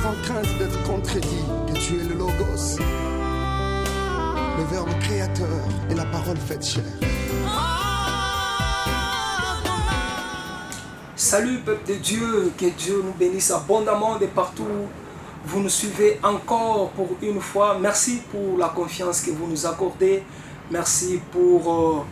sans crainte d'être contredit, que tu es le Logos, le Verbe créateur et la parole faite chair. Salut peuple de Dieu, que Dieu nous bénisse abondamment de partout. Vous nous suivez encore pour une fois. Merci pour la confiance que vous nous accordez. Merci pour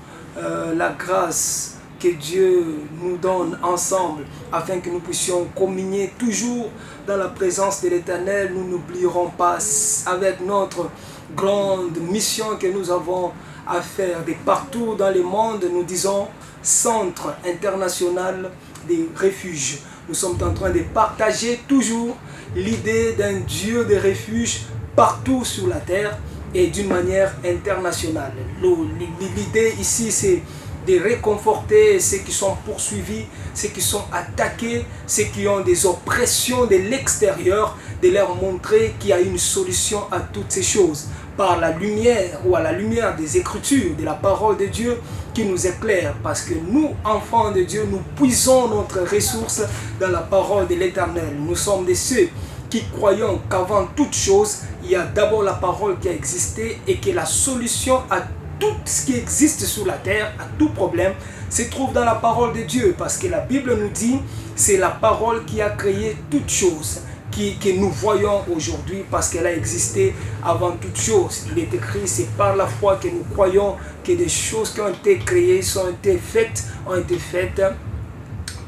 la grâce que Dieu nous donne ensemble afin que nous puissions communier toujours dans la présence de l'Éternel. Nous n'oublierons pas avec notre grande mission que nous avons à faire de partout dans le monde. Nous disons Centre international des refuges. Nous sommes en train de partager toujours l'idée d'un Dieu de refuge partout sur la terre et d'une manière internationale. L'idée ici, c'est de réconforter ceux qui sont poursuivis, ceux qui sont attaqués, ceux qui ont des oppressions de l'extérieur, de leur montrer qu'il y a une solution à toutes ces choses par la lumière ou à la lumière des Écritures, de la parole de Dieu qui nous éclaire. Parce que nous, enfants de Dieu, nous puisons notre ressource dans la parole de l'Éternel. Nous sommes de ceux qui croyons qu'avant toute chose, il y a d'abord la parole qui a existé et que la solution à tout ce qui existe sur la terre, à tout problème, se trouve dans la parole de Dieu. Parce que la Bible nous dit, c'est la parole qui a créé toutes choses que nous voyons aujourd'hui, parce qu'elle a existé avant toute chose. Il est écrit, c'est par la foi que nous croyons que des choses qui ont été créées, ont été faites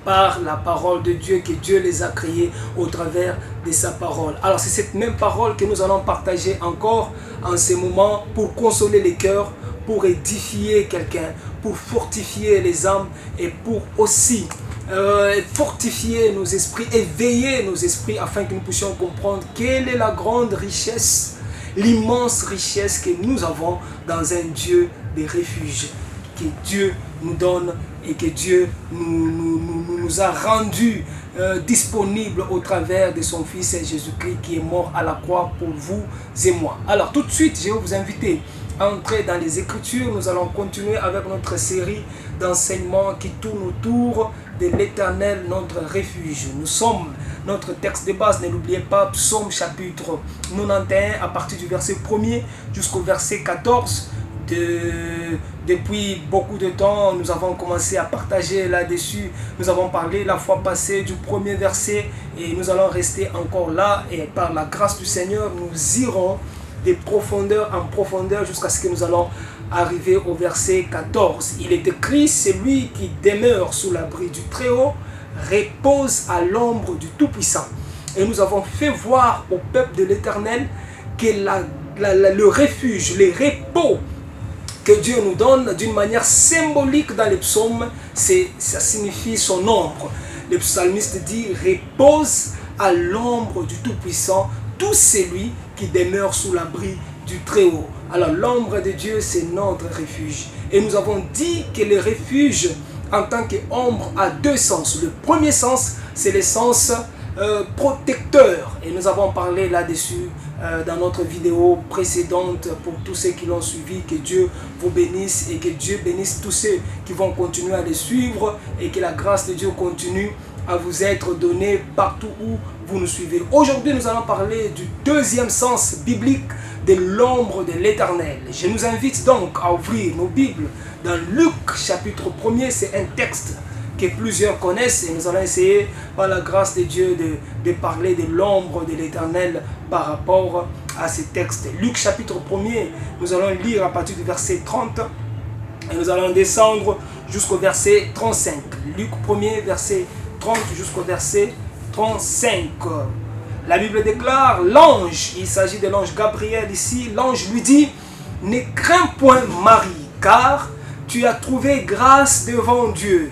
par la parole de Dieu, que Dieu les a créées au travers de sa parole. Alors c'est cette même parole que nous allons partager encore en ce moment pour consoler les cœurs, pour édifier quelqu'un, pour fortifier les âmes et pour aussi fortifier nos esprits, éveiller nos esprits afin que nous puissions comprendre quelle est la grande richesse, l'immense richesse que nous avons dans un Dieu de refuge, que Dieu nous donne et que Dieu nous a rendu disponibles au travers de son Fils Jésus-Christ qui est mort à la croix pour vous et moi. Alors tout de suite, je vais vous inviter à entrer dans les Écritures. Nous allons continuer avec notre série d'enseignements qui tourne autour de l'Éternel, notre refuge. Nous sommes, notre texte de base, ne l'oubliez pas, Psaume chapitre 91 à partir du verset 1er jusqu'au verset 14. Depuis beaucoup de temps, nous avons commencé à partager là-dessus. Nous avons parlé la fois passée du premier verset et nous allons rester encore là. Et par la grâce du Seigneur, nous irons de profondeur en profondeur jusqu'à ce que nous allons arriver au verset 14. Il est écrit, celui qui demeure sous l'abri du Très-Haut repose à l'ombre du Tout-Puissant. Et nous avons fait voir au peuple de l'Éternel que le refuge, le repos que Dieu nous donne d'une manière symbolique dans les psaumes, ça signifie son ombre. Le psalmiste dit, repose à l'ombre du Tout-Puissant tout celui qui demeure sous l'abri du Très-Haut. Alors l'ombre de Dieu, c'est notre refuge. Et nous avons dit que le refuge en tant qu'ombre a deux sens. Le premier sens, c'est le sens protecteur. Et nous avons parlé là-dessus dans notre vidéo précédente pour tous ceux qui l'ont suivi. Que Dieu vous bénisse et que Dieu bénisse tous ceux qui vont continuer à les suivre et que la grâce de Dieu continue à vous être donnée partout où vous nous suivez. Aujourd'hui, nous allons parler du deuxième sens biblique de l'ombre de l'Éternel. Je nous invite donc à ouvrir nos Bibles dans Luc chapitre 1er. C'est un texte que plusieurs connaissent et nous allons essayer par la grâce de Dieu de parler de l'ombre de l'Éternel par rapport à ces textes. Luc chapitre 1er, nous allons lire à partir du verset 30 et nous allons descendre jusqu'au verset 35. Luc 1er, verset 30 jusqu'au verset 35. La Bible déclare, l'ange, il s'agit de l'ange Gabriel ici, l'ange lui dit, ne crains point Marie, car tu as trouvé grâce devant Dieu.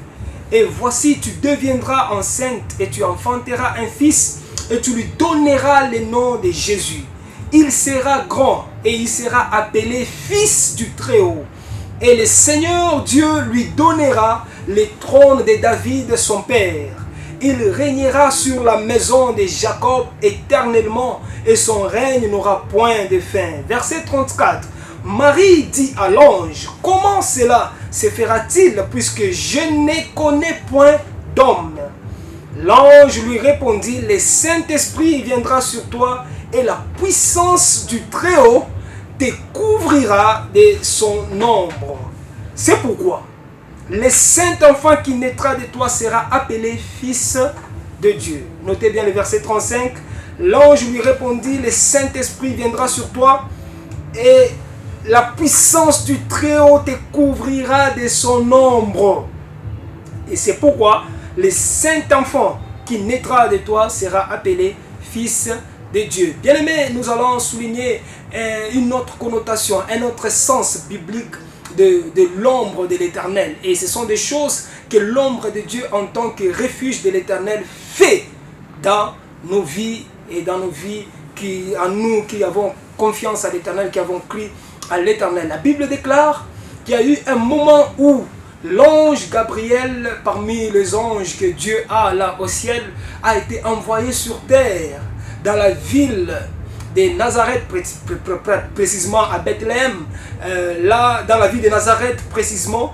Et voici, tu deviendras enceinte et tu enfanteras un fils et tu lui donneras le nom de Jésus. Il sera grand et il sera appelé fils du Très-Haut. Et le Seigneur Dieu lui donnera le trône de David son père. Il régnera sur la maison de Jacob éternellement et son règne n'aura point de fin. Verset 34. Marie dit à l'ange, comment cela se fera-t-il puisque je ne connais point d'homme? L'ange lui répondit, le Saint-Esprit viendra sur toi et la puissance du Très-Haut te couvrira de son ombre. C'est pourquoi le saint enfant qui naîtra de toi sera appelé fils de Dieu. Notez bien le verset 35. L'ange lui répondit, le Saint-Esprit viendra sur toi et la puissance du Très-Haut te couvrira de son ombre. Et c'est pourquoi le saint enfant qui naîtra de toi sera appelé fils de Dieu. Bien aimé, nous allons souligner une autre connotation, un autre sens biblique de l'ombre de l'Éternel. Et ce sont des choses que l'ombre de Dieu en tant que refuge de l'Éternel fait dans nos vies et dans nos vies en nous qui avons confiance à l'Éternel, qui avons cru à l'Éternel. La Bible déclare qu'il y a eu un moment où l'ange Gabriel, parmi les anges que Dieu a là au ciel, a été envoyé sur terre, dans la ville de Nazareth, précisément à Bethléem, là dans la ville de Nazareth, précisément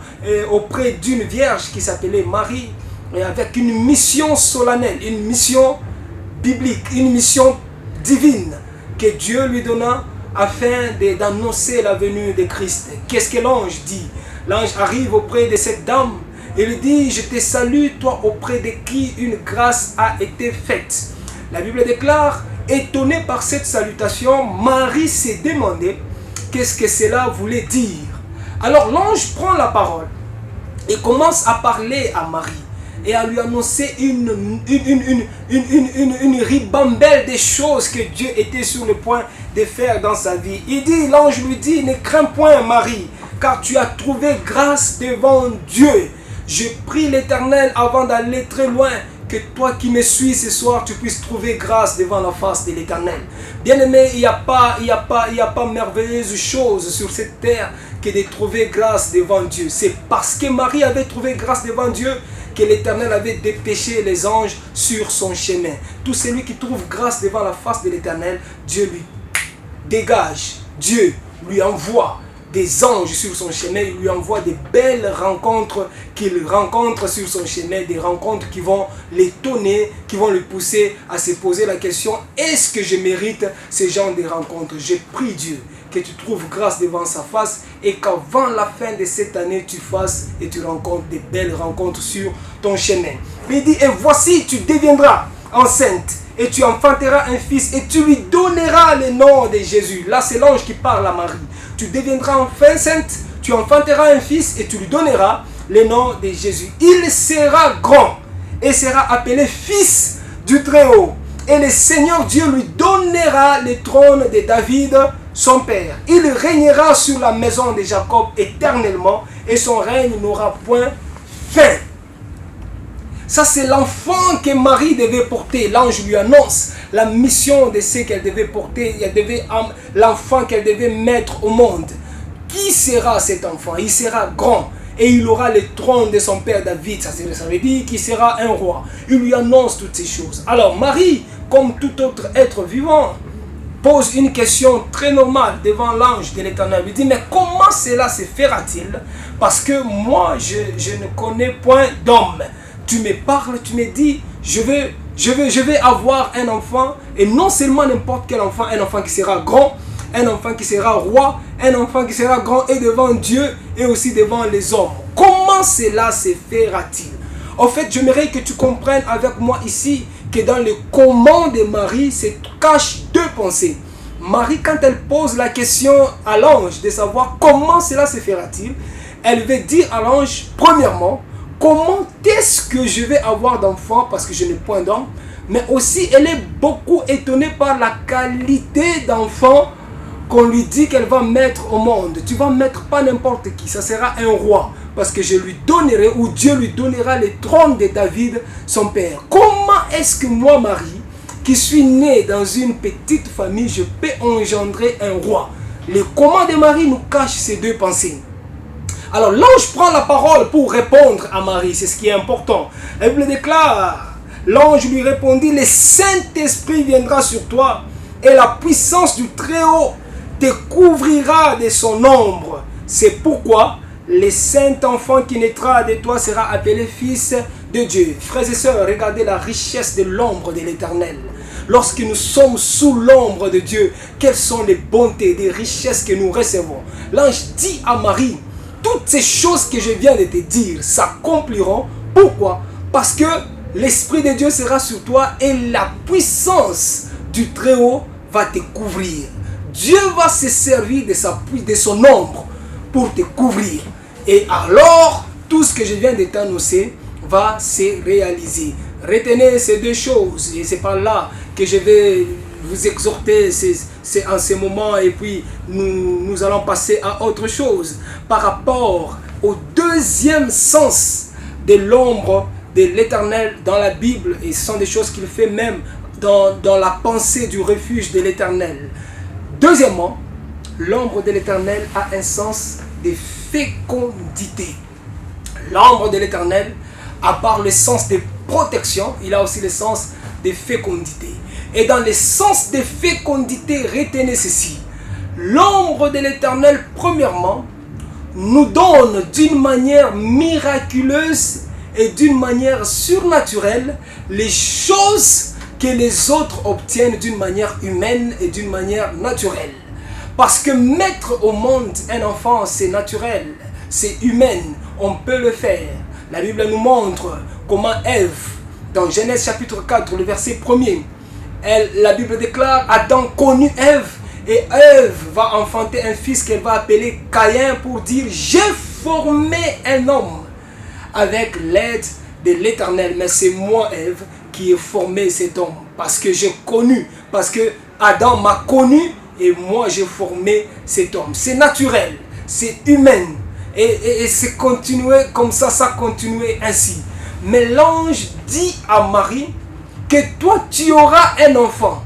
auprès d'une vierge qui s'appelait Marie, et avec une mission solennelle, une mission biblique, une mission divine que Dieu lui donna afin d'annoncer la venue de Christ. Qu'est-ce que l'ange dit? L'ange arrive auprès de cette dame et lui dit, je te salue, toi auprès de qui une grâce a été faite. La Bible déclare, étonnée par cette salutation, Marie s'est demandé qu'est-ce que cela voulait dire. Alors l'ange prend la parole et commence à parler à Marie et à lui annoncer une ribambelle des choses que Dieu était sur le point de faire dans sa vie. L'ange lui dit, ne crains point Marie, car tu as trouvé grâce devant Dieu. Je prie l'Éternel avant d'aller très loin, que toi qui me suis ce soir, tu puisses trouver grâce devant la face de l'Éternel. Bien-aimé, il n'y a pas merveilleuse chose sur cette terre que de trouver grâce devant Dieu. C'est parce que Marie avait trouvé grâce devant Dieu que l'Éternel avait dépêché les anges sur son chemin. Tout celui qui trouve grâce devant la face de l'Éternel, Dieu lui dégage, Dieu lui envoie des anges sur son chemin, il lui envoie des belles rencontres qu'il rencontre sur son chemin, des rencontres qui vont l'étonner, qui vont le pousser à se poser la question, est-ce que je mérite ce genre de rencontres? Je prie Dieu que tu trouves grâce devant sa face et qu'avant la fin de cette année, tu fasses et tu rencontres des belles rencontres sur ton chemin. Il dit, et voici, tu deviendras enceinte et tu enfanteras un fils et tu lui donneras le nom de Jésus. Là, c'est l'ange qui parle à Marie. Tu deviendras enceinte, tu enfanteras un fils et tu lui donneras le nom de Jésus. Il sera grand et sera appelé fils du Très-Haut. Et le Seigneur Dieu lui donnera le trône de David, son père. Il régnera sur la maison de Jacob éternellement et son règne n'aura point fin. Ça, c'est l'enfant que Marie devait porter. L'ange lui annonce la mission de ce qu'elle devait porter. L'enfant qu'elle devait mettre au monde. Qui sera cet enfant? Il sera grand et il aura le trône de son père David. Ça veut dire qu'il sera un roi. Il lui annonce toutes ces choses. Alors Marie, comme tout autre être vivant, pose une question très normale devant l'ange de l'Éternel. Il dit, mais comment cela se fera-t-il? Parce que moi, je ne connais point d'homme. Tu me parles, tu me dis, je vais avoir un enfant, et non seulement n'importe quel enfant, un enfant qui sera grand, un enfant qui sera roi, un enfant qui sera grand et devant Dieu et aussi devant les hommes. Comment cela se fera-t-il? En fait, j'aimerais que tu comprennes avec moi ici que dans le comment de Marie se cachent deux pensées. Marie, quand elle pose la question à l'ange de savoir comment cela se fera-t-il, elle veut dire à l'ange, premièrement, comment est-ce que je vais avoir d'enfants parce que je n'ai point d'homme, mais aussi elle est beaucoup étonnée par la qualité d'enfant qu'on lui dit qu'elle va mettre au monde. Tu vas mettre pas n'importe qui, ça sera un roi, parce que je lui donnerai, ou Dieu lui donnera le trône de David, son père. Comment est-ce que moi, Marie, qui suis née dans une petite famille, je peux engendrer un roi? Le comment de Marie nous cache ces deux pensées. Alors l'ange prend la parole pour répondre à Marie, c'est ce qui est important. La Bible déclare, l'ange lui répondit, le Saint-Esprit viendra sur toi et la puissance du Très-Haut te couvrira de son ombre. C'est pourquoi le saint enfant qui naîtra de toi sera appelé fils de Dieu. Frères et sœurs, regardez la richesse de l'ombre de l'Éternel. Lorsque nous sommes sous l'ombre de Dieu, quelles sont les bontés, les richesses que nous recevons? L'ange dit à Marie, toutes ces choses que je viens de te dire s'accompliront. Pourquoi? Parce que l'Esprit de Dieu sera sur toi et la puissance du Très-Haut va te couvrir. Dieu va se servir de son ombre pour te couvrir. Et alors, tout ce que je viens de t'annoncer va se réaliser. Retenez ces deux choses. Et c'est par là que je vais vous exhorter en ce moment. Et puis, nous allons passer à autre chose. Par rapport au deuxième sens de l'ombre de l'Éternel dans la Bible. Et ce sont des choses qu'il fait même dans la pensée du refuge de l'Éternel. Deuxièmement, l'ombre de l'Éternel a un sens de fécondité. L'ombre de l'Éternel, à part le sens de protection, il a aussi le sens de fécondité. Et dans le sens de fécondité, retenez ceci. L'ombre de l'Éternel, premièrement, nous donne d'une manière miraculeuse et d'une manière surnaturelle les choses que les autres obtiennent d'une manière humaine et d'une manière naturelle. Parce que mettre au monde un enfant, c'est naturel, c'est humain, on peut le faire. La Bible nous montre comment Ève, dans Genèse chapitre 4, le verset 1er, la Bible déclare, Adam connut Ève, et Ève va enfanter un fils qu'elle va appeler Caïn pour dire, j'ai formé un homme avec l'aide de l'Éternel, mais c'est moi, Ève, qui ai formé cet homme, parce que j'ai connu, parce que Adam m'a connu, et moi j'ai formé cet homme. C'est naturel, c'est humain, et c'est continué comme ça, ça continuait ainsi. Mais l'ange dit à Marie que toi tu auras un enfant,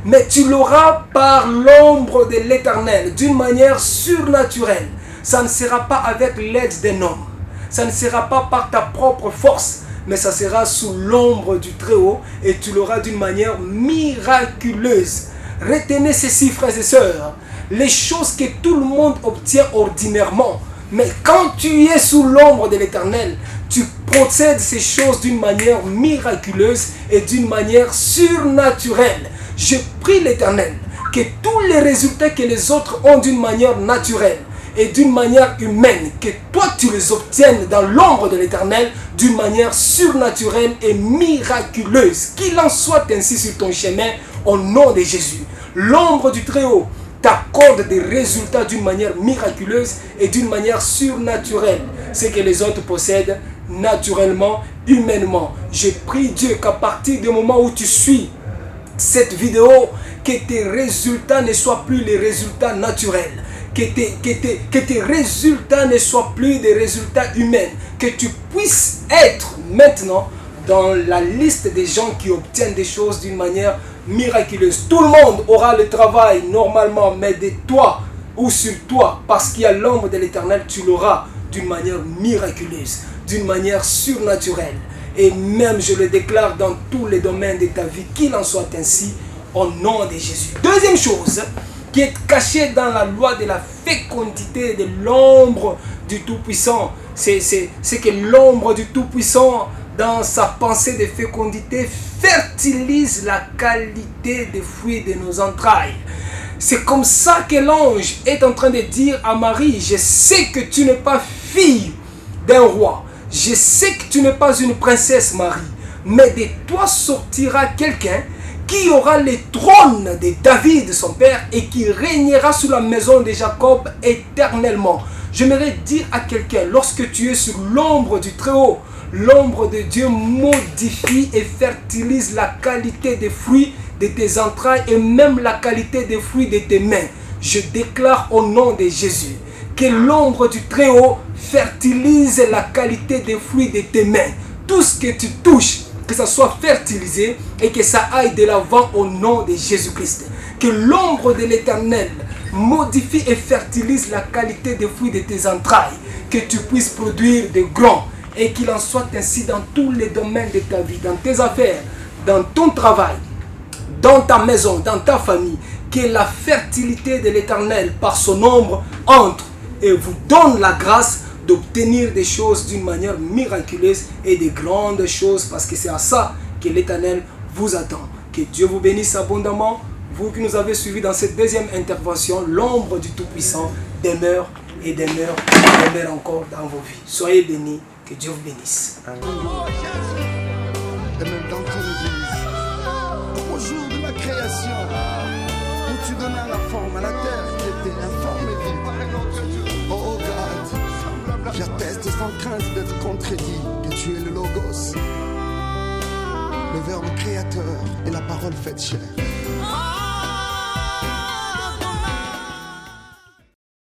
mais tu l'auras par l'ombre de l'Éternel, d'une manière surnaturelle. Ça ne sera pas avec l'aide d'un homme, ça ne sera pas par ta propre force, mais ça sera sous l'ombre du Très-Haut et tu l'auras d'une manière miraculeuse. Retenez ceci, frères et sœurs, les choses que tout le monde obtient ordinairement, mais quand tu es sous l'ombre de l'Éternel, tu possèdes ces choses d'une manière miraculeuse et d'une manière surnaturelle. Je prie l'Éternel que tous les résultats que les autres ont d'une manière naturelle et d'une manière humaine, que toi tu les obtiennes dans l'ombre de l'Éternel d'une manière surnaturelle et miraculeuse. Qu'il en soit ainsi sur ton chemin au nom de Jésus. L'ombre du Très-Haut t'accorde des résultats d'une manière miraculeuse et d'une manière surnaturelle. Ce que les autres possèdent naturellement, humainement. Je prie Dieu qu'à partir du moment où tu suis cette vidéo, que tes résultats ne soient plus les résultats naturels. Que tes résultats ne soient plus des résultats humains. Que tu puisses être maintenant dans la liste des gens qui obtiennent des choses d'une manière miraculeuse. Tout le monde aura le travail normalement, mais de toi ou sur toi, parce qu'il y a l'ombre de l'Éternel, tu l'auras d'une manière miraculeuse, d'une manière surnaturelle. Et même je le déclare dans tous les domaines de ta vie, qu'il en soit ainsi au nom de Jésus. Deuxième chose qui est cachée dans la loi de la fécondité de l'ombre du Tout-Puissant, c'est que l'ombre du Tout-Puissant, dans sa pensée de fécondité, fertilise la qualité des fruits de nos entrailles. C'est comme ça que l'ange est en train de dire à Marie, je sais que tu n'es pas fille d'un roi, je sais que tu n'es pas une princesse Marie, mais de toi sortira quelqu'un qui aura le trône de David son père et qui régnera sur la maison de Jacob éternellement. J'aimerais dire à quelqu'un, lorsque tu es sur l'ombre du Très-Haut, l'ombre de Dieu modifie et fertilise la qualité des fruits de tes entrailles et même la qualité des fruits de tes mains. Je déclare au nom de Jésus que l'ombre du Très-Haut fertilise la qualité des fruits de tes mains. Tout ce que tu touches, que ça soit fertilisé et que ça aille de l'avant au nom de Jésus-Christ. Que l'ombre de l'Éternel modifie et fertilise la qualité des fruits de tes entrailles. Que tu puisses produire de grands. Et qu'il en soit ainsi dans tous les domaines de ta vie, dans tes affaires, dans ton travail, dans ta maison, dans ta famille. Que la fertilité de l'Éternel par son ombre entre et vous donne la grâce d'obtenir des choses d'une manière miraculeuse et de grandes choses, parce que c'est à ça que l'Éternel vous attend. Que Dieu vous bénisse abondamment. Vous qui nous avez suivis dans cette deuxième intervention, l'ombre du Tout-Puissant demeure et demeure et demeure encore dans vos vies. Soyez bénis, que Dieu vous bénisse. Et même dans ton église, au jour de la création, où tu donnais la forme à la terre qui était informe et vive. Oh God, j'atteste sans crainte d'être contredit que tu es le Logos, le Verbe créateur et la parole faite chair.